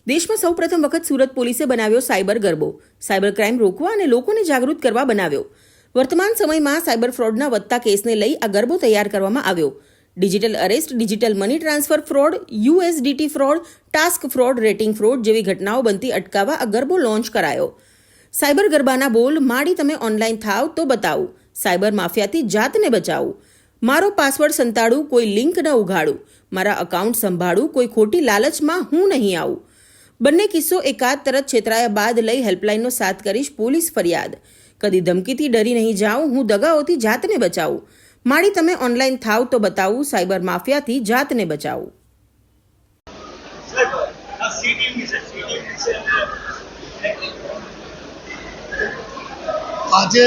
દેશમાં સૌપ્રથમ વખત સુરત પોલીસે બનાવ્યો સાયબર ગરબો. સાયબર ક્રાઇમ રોકવા અને લોકોને જાગૃત કરવા બનાવ્યો. વર્તમાન સમયમાં સાયબર ફ્રોડના વધતા કેસને લઈ આ ગરબો તૈયાર કરવામાં આવ્યો. Digital arrest, digital money transfer fraud, USDT fraud, task fraud, rating fraud જેવી ઘટનાઓ બનતી અટકાવવા આ ગરબો લોન્ચ કરાયો. સાયબર ગરબાના બોલ: માડી તમે ઓનલાઈન થાવ તો બતાવું, સાયબર માફિયાથી જાતને બચાવું, મારો પાસવર્ડ સંતાડું, કોઈ લિંક ન ઉઘાડું, મારા અકાઉન્ટ સંભાળું, કોઈ ખોટી લાલચમાં હું નહીં આવું. બંને કિસ્સો એકાદ તરત છેતરાયા બાદ લઈ હેલ્પલાઇનનો સાથ કરીશ પોલીસ ફરિયાદ. કદી ધમકીથી ડરી નહીં જાઉં, હું દગાઓથી જાતને બચાવું. માડી તમે ઓનલાઈન થાવ તો બતાવું, સાયબર માફિયાથી જાતને બચાવું. આજે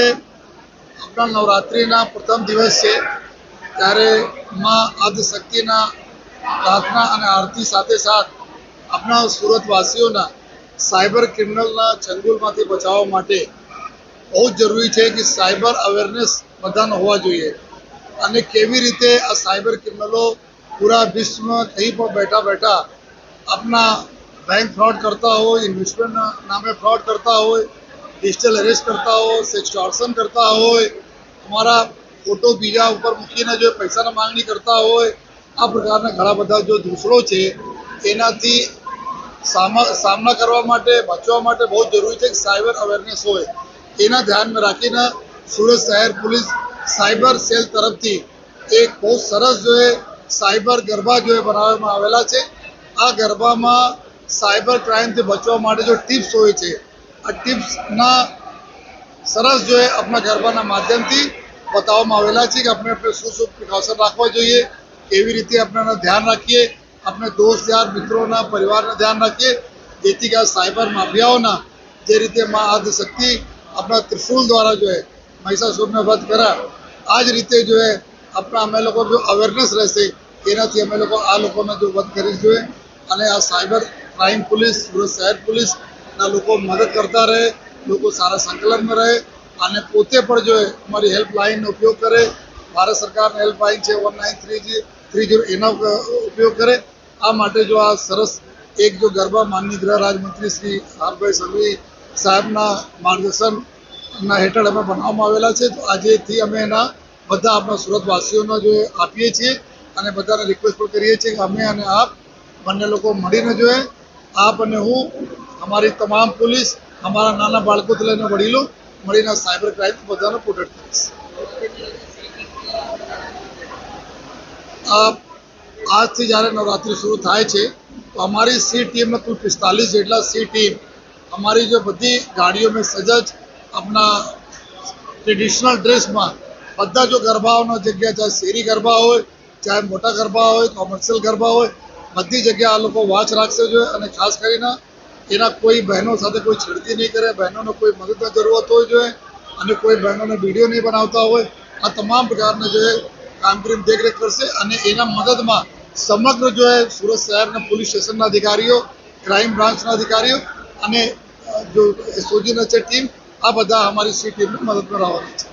આપણા નવરાત્રિના પ્રથમ દિવસ છે, ત્યારે માં આદિશક્તિના પ્રાર્થના અને આરતી સાથે સાથ આપણા સુરતવાસીઓના સાયબર ક્રિમિનલના ચંગુલમાંથી બચાવવા માટે બહુ જ જરૂરી છે કે સાયબર અવેરનેસ બધાનો હોવા જોઈએ. અને કેવી રીતે આ સાયબર ક્રિમિનલો પૂરા વિશ્વમાં કંઈ પણ બેઠા બેઠા આપણા બેંક ફ્રોડ કરતા હોય, ઇન્વેસ્ટમેન્ટના નામે ફ્રોડ કરતા હોય, ડિજિટલ અરેસ્ટ કરતા હોય, સેક્સટોર્શન કરતા હોય, અમારા ફોટો બીજા ઉપર મૂકીને જો પૈસાની માંગણી કરતા હોય, આ પ્રકારના ઘણા બધા જો દૂષણો છે, એનાથી સામના કરવા માટે, બચવા માટે બહુ જરૂરી છે કે સાયબર અવેરનેસ હોય. એના ધ્યાનમાં રાખીને સુરત શહેર પોલીસ સાયબર સેલ તરફથી એક બહુ સરસ જો સાયબર ગરબા જો બનાવવામાં આવેલા છે. આ ગરબામાં સાયબર ક્રાઇમથી બચવા માટે જો ટિપ્સ હોય છે, આ ટિપ્સના સરસ જો આપણા ગરબાના માધ્યમથી બતાવવામાં આવેલા છે કે આપણે શું પ્રિકોશન રાખવા જોઈએ, કેવી રીતે આપણે ધ્યાન રાખીએ, આપણે દોસ્ત યાર મિત્રોના પરિવારને ધ્યાન રાખીએ, જેથી કે સાયબર માફિયાઓના જે રીતે માં આદિશક્તિ આપણા ત્રિશુલ દ્વારા જો મહિષાસુરને વધ કર્યા, આ જ રીતે જો આપણા અમે લોકો જો અવેરનેસ રહેશે, એનાથી અમે લોકો આ લોકોને જો વધ કરી જોઈએ. અને આ સાયબર ક્રાઇમ પોલીસ, સુરત શહેર પોલીસના લોકો મદદ કરતા રહે, લોકો સારા સંકલનમાં રહે અને પોતે પણ જો અમારી હેલ્પલાઇનનો ઉપયોગ કરે. ભારત સરકારની હેલ્પલાઇન છે 1930, એનો ઉપયોગ કરે. આ માટે જો આ સરસ એક જો ગરબા માનનીય ગૃહ રાજ્યમંત્રી શ્રી હરભાઈ સંઘવી સાહેબના માર્ગદર્શનના હેઠળ અમે બનાવવામાં આવેલા છે. તો આજેથી અમે એના બધા આપણા સુરતવાસીઓને જો આપીએ છીએ અને બધાને રિક્વેસ્ટ પણ કરીએ છીએ કે અમે અને આપ બંને લોકો મળીને જોઈએ, આપ અને હું, અમારી તમામ પોલીસ, અમારા નાના બાળકોથી લઈને વડીલો મળીને સાયબર ક્રાઇમ બધાને પ્રોટેક્ટ કરીશ. આજથી જ્યારે નવરાત્રિ શરૂ થાય છે, તો અમારી સી ટીમના કુલ 45 જેટલા સી ટીમ અમારી જો બધી ગાડીઓમાં સજજ આપણા ટ્રેડિશનલ ડ્રેસમાં બધા જો ગરબાઓનો જગ્યા, ચાહે શેરી ગરબા હોય, ચાહે મોટા ગરબા હોય, કોમર્શિયલ ગરબા હોય, બધી જગ્યાએ આ લોકો વોચ રાખશે જોઈએ. અને ખાસ કરીને એના કોઈ બહેનો સાથે કોઈ છેડતી નહીં કરે, બહેનોને કોઈ મદદની જરૂરત હોય જોઈએ અને કોઈ બહેનોને વિડીયો નહીં બનાવતા હોય, આ તમામ પ્રકારના જો કામગીરીની દેખરેખ કરશે. અને એના મદદમાં સમગ્ર જો સુરત શહેરના પોલીસ સ્ટેશનના અધિકારીઓ, ક્રાઇમ બ્રાન્ચના અધિકારીઓ અને જો એસઓજીના છે ટીમ, આ બધા અમારી સી ટીમને મદદમાં રહેવાની છે.